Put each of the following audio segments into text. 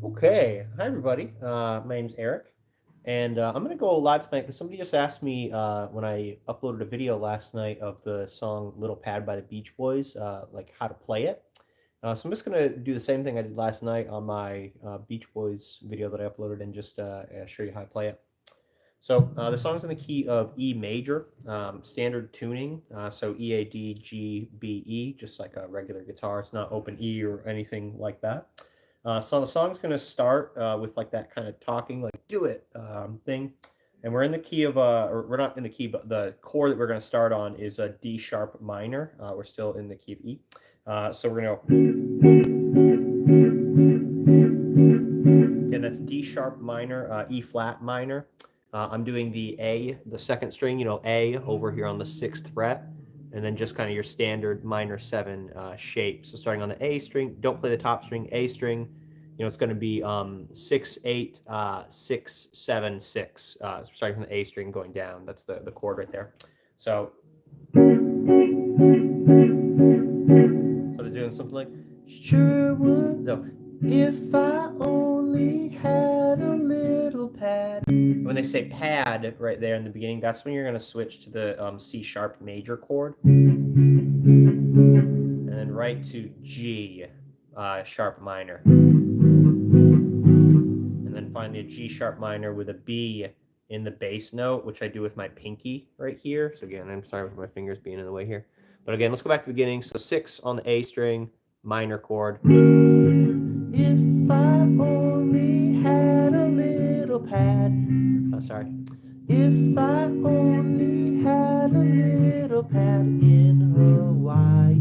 Okay, hi everybody. My name's Eric, and I'm gonna go live tonight because somebody just asked me when I uploaded a video last night of the song "Little Pad" by the Beach Boys, like how to play it. So I'm just gonna do the same thing I did last night on my Beach Boys video that I uploaded, and just show you how to play it. So the song's in the key of E major, standard tuning. So E, A, D, G, B, E, just like a regular guitar. It's not open E or anything like that. So the song's going to start with like that kind of talking, like do it thing. And we're in the key of, or we're not in the key, but the chord that we're going to start on is a D sharp minor. We're still in the key of E. So we're going to, again, that's D sharp minor, E flat minor. I'm doing the A, the second string, A over here on the sixth fret, and then just kind of your standard minor seven shape. So starting on the A string, don't play the top string, A string. It's going to be 6, 8, 6, 7, 6, starting from the A string going down. That's the chord right there. So they're doing something like, sure would, no, if I only had a little pad. When they say pad right there in the beginning, that's when you're going to switch to the C sharp major chord. And then right to G sharp minor. And then finally a G sharp minor with a B in the bass note, which I do with my pinky right here. So again, I'm sorry for my fingers being in the way here. But again, let's go back to the beginning. So 6 on the A string, minor chord. If I only had a little pad. Oh, sorry. If I only had a little pad in Hawaii.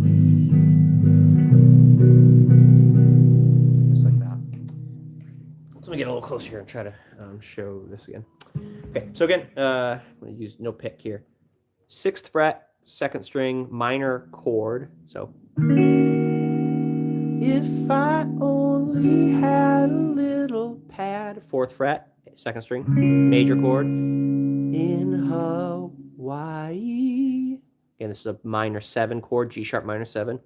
Just like that. Let me get a little closer here and try to show this again. Okay, so again, I'm going to use no pick here. 6th fret, 2nd string, minor chord. So if I only had a little pad, 4th fret, 2nd string, major chord, in Hawaii. Again, this is a minor 7 chord, G sharp minor 7.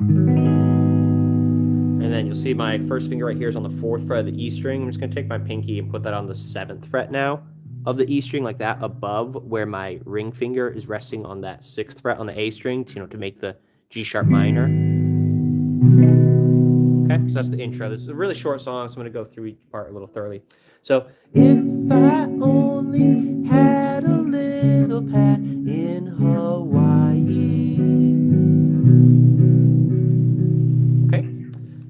And then you'll see my first finger right here is on the 4th fret of the E string. I'm just going to take my pinky and put that on the 7th fret now of the E string, like that, above where my ring finger is resting on that 6th fret on the A string, to make the G sharp minor. Okay, so that's the intro. This is a really short song, so I'm going to go through each part a little thoroughly. So, if I only had a little pad in Hawaii. Okay,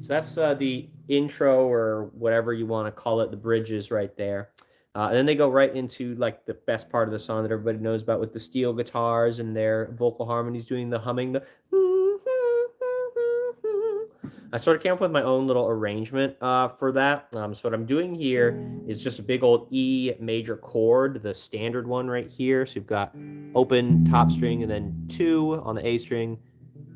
so that's the intro, or whatever you want to call it, the bridges right there. And then they go right into like the best part of the song that everybody knows about, with the steel guitars and their vocal harmonies doing the humming, the I sort of came up with my own little arrangement for that. So what I'm doing here is just a big old E major chord, the standard one right here. So you've got open top string, and then 2 on the A string,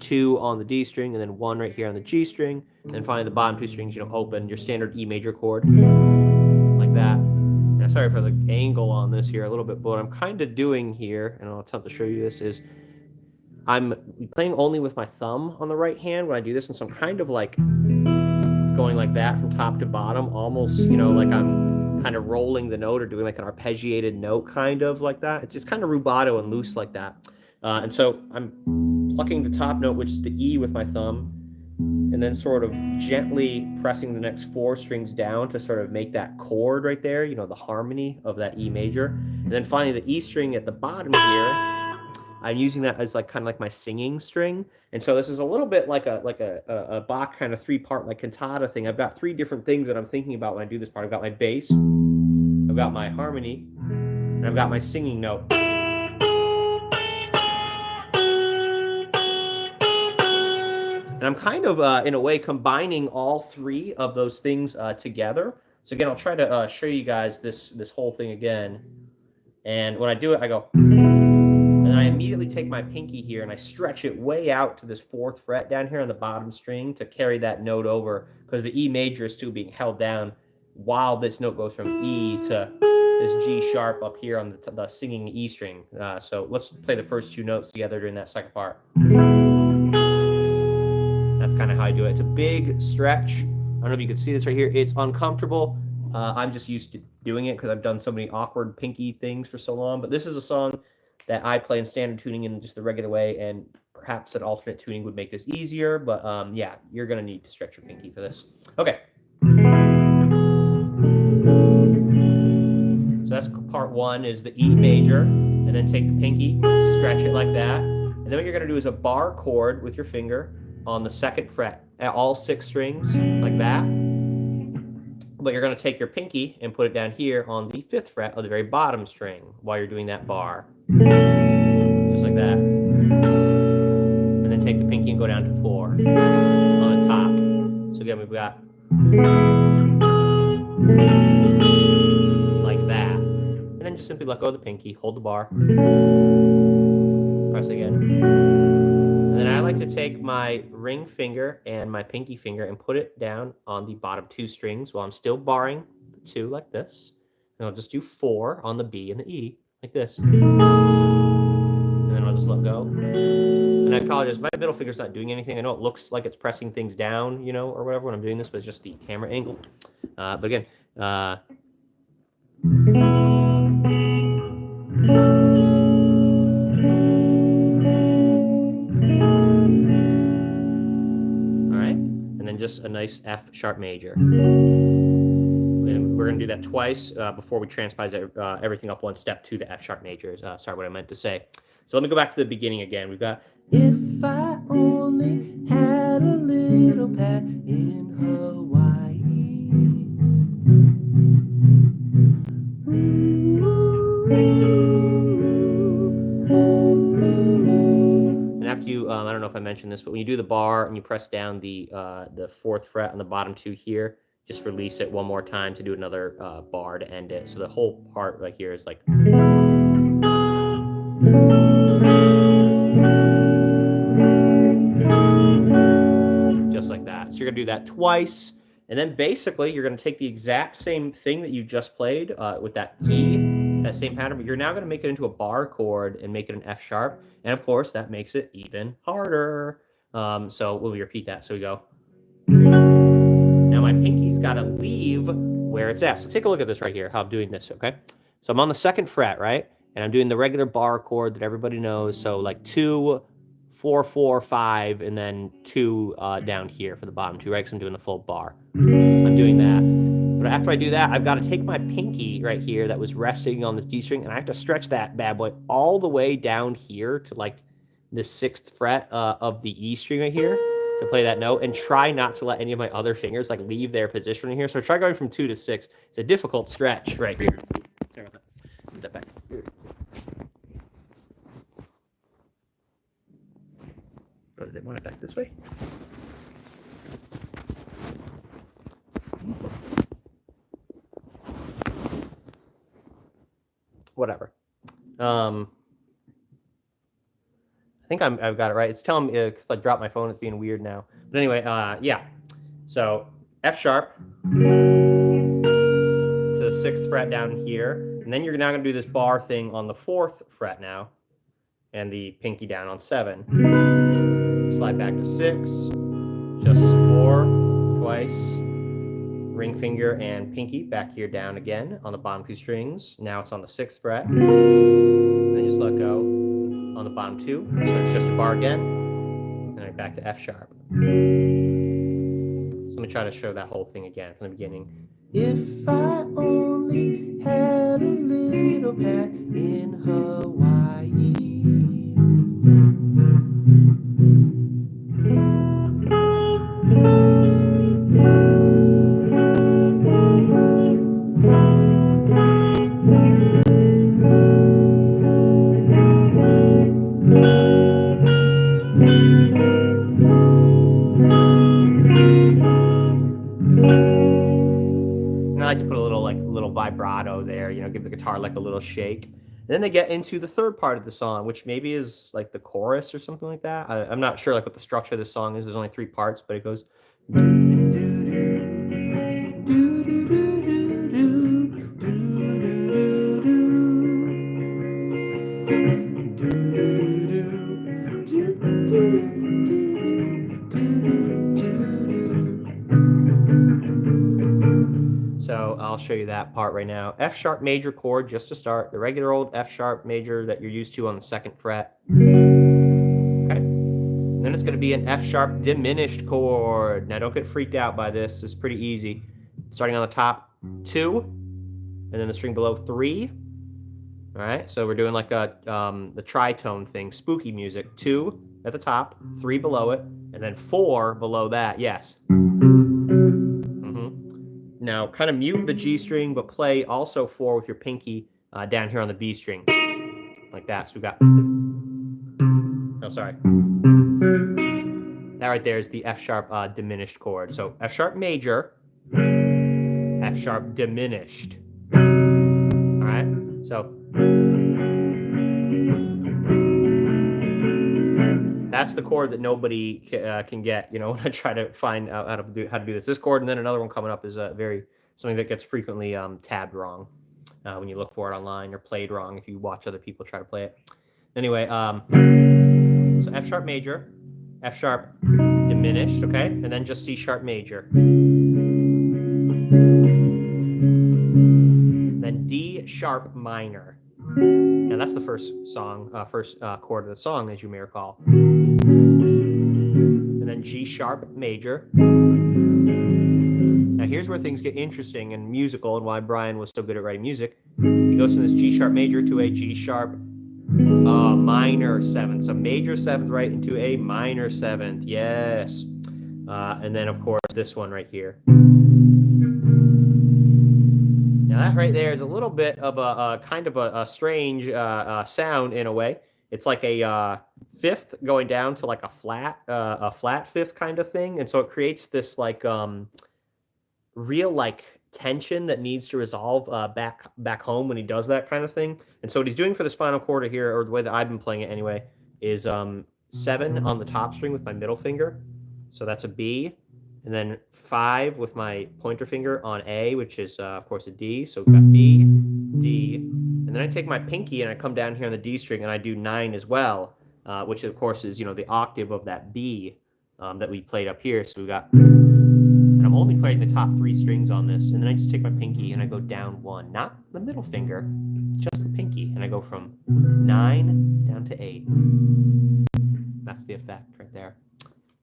2 on the D string, and then 1 right here on the G string. And then finally the bottom 2 strings, open, your standard E major chord, like that. And sorry for the angle on this here a little bit, but what I'm kind of doing here, and I'll attempt to show you this, is I'm playing only with my thumb on the right hand when I do this, and so I'm kind of like going like that from top to bottom, almost, like I'm kind of rolling the note or doing like an arpeggiated note, kind of like that. It's kind of rubato and loose like that. And so I'm plucking the top note, which is the E, with my thumb, and then sort of gently pressing the next 4 strings down to sort of make that chord right there, the harmony of that E major. And then finally the E string at the bottom here, I'm using that as kind of like my singing string. And so this is a little bit like a Bach kind of 3-part like cantata thing. I've got 3 different things that I'm thinking about when I do this part. I've got my bass, I've got my harmony, and I've got my singing note. And I'm kind of, in a way, combining all 3 of those things together. So again, I'll try to show you guys this whole thing again. And when I do it, I go, and I immediately take my pinky here and I stretch it way out to this 4th fret down here on the bottom string to carry that note over, because the E major is still being held down while this note goes from E to this G sharp up here on the singing E string. So let's play the first 2 notes together during that second part. That's kind of how I do it. It's a big stretch don't know if you can see this right here. It's uncomfortable. I'm just used to doing it because I've done so many awkward pinky things for so long. But this is a song that I play in standard tuning in just the regular way, and perhaps an alternate tuning would make this easier. But yeah, you're going to need to stretch your pinky for this. Okay. So that's part one, is the E major, and then take the pinky, stretch it like that. And then what you're going to do is a bar chord with your finger on the 2nd fret at all 6 strings, like that. But you're going to take your pinky and put it down here on the 5th fret of the very bottom string while you're doing that bar. Just like that. And then take the pinky and go down to 4 on the top. So again, we've got like that. And then just simply let go of the pinky, hold the bar, press again. And then I like to take my ring finger and my pinky finger and put it down on the bottom 2 strings while I'm still barring the 2 like this. And I'll just do 4 on the B and the E like this. And then I'll just let go. And I apologize, my middle finger's not doing anything. I know it looks like it's pressing things down, you know, or whatever when I'm doing this, but it's just the camera angle. But again, just a nice F sharp major. And we're going to do that twice before we transpose everything up one step to the F sharp majors. Sorry, what I meant to say. So let me go back to the beginning again. We've got, if I only had a little pad in Hawaii. And after you, I don't know if I mentioned this, but when you do the bar and you press down the 4th fret on the bottom 2 here, just release it one more time to do another bar to end it. So the whole part right here is like. Just like that. So you're going to do that twice. And then basically you're going to take the exact same thing that you just played with that E, that same pattern, but you're now going to make it into a bar chord and make it an F sharp. And of course, that makes it even harder. So we'll repeat that. So we go. Now my pinky's got to leave where it's at. So take a look at this right here, how I'm doing this, okay? So I'm on the 2nd fret, right? And I'm doing the regular bar chord that everybody knows. So like 2, 4, 4, 5, and then 2 down here for the bottom 2, right? Because I'm doing the full bar. I'm doing that. But after I do that, I've got to take my pinky right here that was resting on this D string, and I have to stretch that bad boy all the way down here to like the 6th fret of the E string right here to play that note, and try not to let any of my other fingers like leave their position in here. So try going from 2 to 6. It's a difficult stretch right here. Sorry about that. Put that back. Oh, did they want it back this way? Whatever. I think I've got it right. It's telling me because I dropped my phone. It's being weird now. But anyway, yeah. So F sharp to the 6th fret down here, and then you're now going to do this bar thing on the 4th fret now, and the pinky down on 7. Slide back to 6. Just 4 twice. Ring finger and pinky back here down again on the bottom 2 strings. Now it's on the 6th fret. And then just let go on the bottom 2. So it's just a bar again. And then back to F sharp. So let me try to show that whole thing again from the beginning. If I only had a little pad in Hawaii. And I like to put a little vibrato there, you know, give the guitar like a little shake. And then they get into the 3rd part of the song, which maybe is like the chorus or something like that. I'm not sure like what the structure of this song is. There's only 3 parts, but it goes. So I'll show you that part right now. F sharp major chord just to start. The regular old F sharp major that you're used to on the 2nd fret. Okay. And then it's going to be an F sharp diminished chord. Now don't get freaked out by this. It's pretty easy. Starting on the top, 2, and then the string below, 3. All right. So we're doing like a the tritone thing, spooky music. 2 at the top, 3 below it, and then 4 below that. Yes. Now, kind of mute the G string, but play also 4 with your pinky down here on the B string, like that. So we got, oh, sorry. That right there is the F sharp diminished chord. So F sharp major, F sharp diminished. All right. So that's the chord that nobody can get, you know, when I try to find out how to do this. This chord and then another one coming up is something that gets frequently tabbed wrong when you look for it online, or played wrong if you watch other people try to play it. Anyway, so F sharp major, F sharp diminished, okay, and then just C sharp major. Then D sharp minor. Now that's the first chord of the song, as you may recall. And then G sharp major. Now here's where things get interesting and musical, and why Brian was so good at writing music. He goes from this G sharp major to a G sharp minor 7th. So major 7th right into a minor 7th. Yes. And then of course this one right here. Now that right there is a little bit of a kind of a strange sound in a way. It's like a 5th going down to like a flat 5th kind of thing, and so it creates this like real like tension that needs to resolve back home when he does that kind of thing. And so what he's doing for this final chord here, or the way that I've been playing it anyway, is 7 on the top string with my middle finger. So that's a B, and then 5 with my pointer finger on A, which is of course a D. So we've got B, D, and then I take my pinky and I come down here on the D string and I do 9 as well, which of course is, you know, the octave of that B that we played up here. So we got, and I'm only playing the top 3 strings on this, and then I just take my pinky and I go down 1, not the middle finger, just the pinky, and I go from 9 down to 8. That's the effect right there.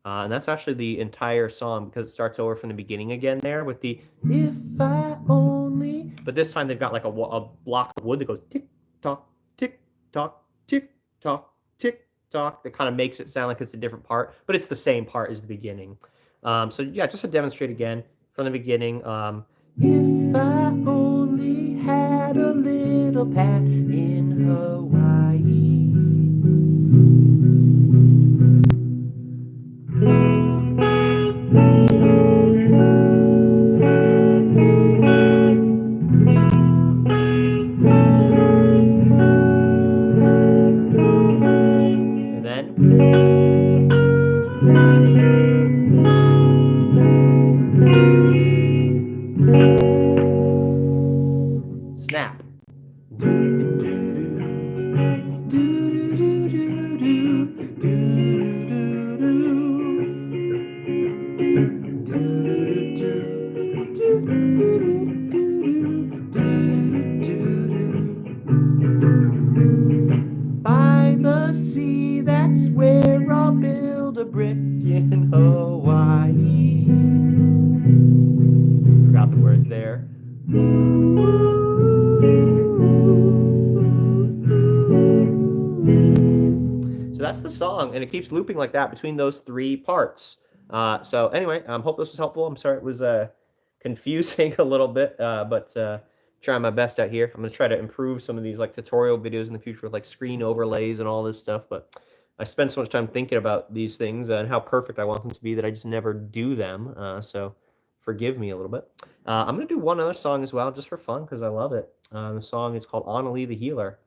And that's actually the entire song, because it starts over from the beginning again there with the "If I Only." But this time they've got like a block of wood that goes tick tock, tick tock, tick tock, tick tock. That kind of makes it sound like it's a different part, but it's the same part as the beginning. So yeah, just to demonstrate again from the beginning. If I only had a little pad in Hawaii. Snap. By the sea, that's where I'll build a brick in Hawaii. Forgot the words there. So that's the song, and it keeps looping like that between those 3 parts. So anyway, hope this was helpful. I'm sorry it was confusing a little bit, but trying my best out here. I'm going to try to improve some of these like tutorial videos in the future with like screen overlays and all this stuff, but I spend so much time thinking about these things and how perfect I want them to be that I just never do them. So forgive me a little bit. I'm going to do one other song as well, just for fun, because I love it. The song is called Annalie the Healer.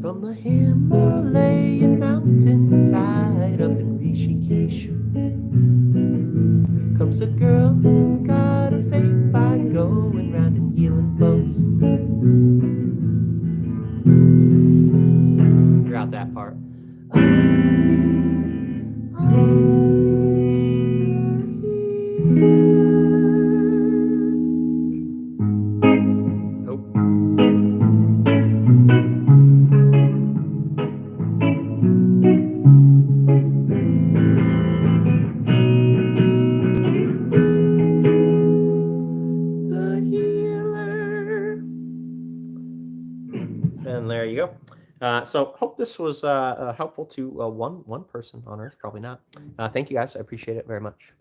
From the Himalayan mountainside up in Rishikesh comes a girl who got her fame by going round and healing folks. Throughout that part. And there you go. So hope this was helpful to one person on Earth. Probably not. Thank you guys. I appreciate it very much.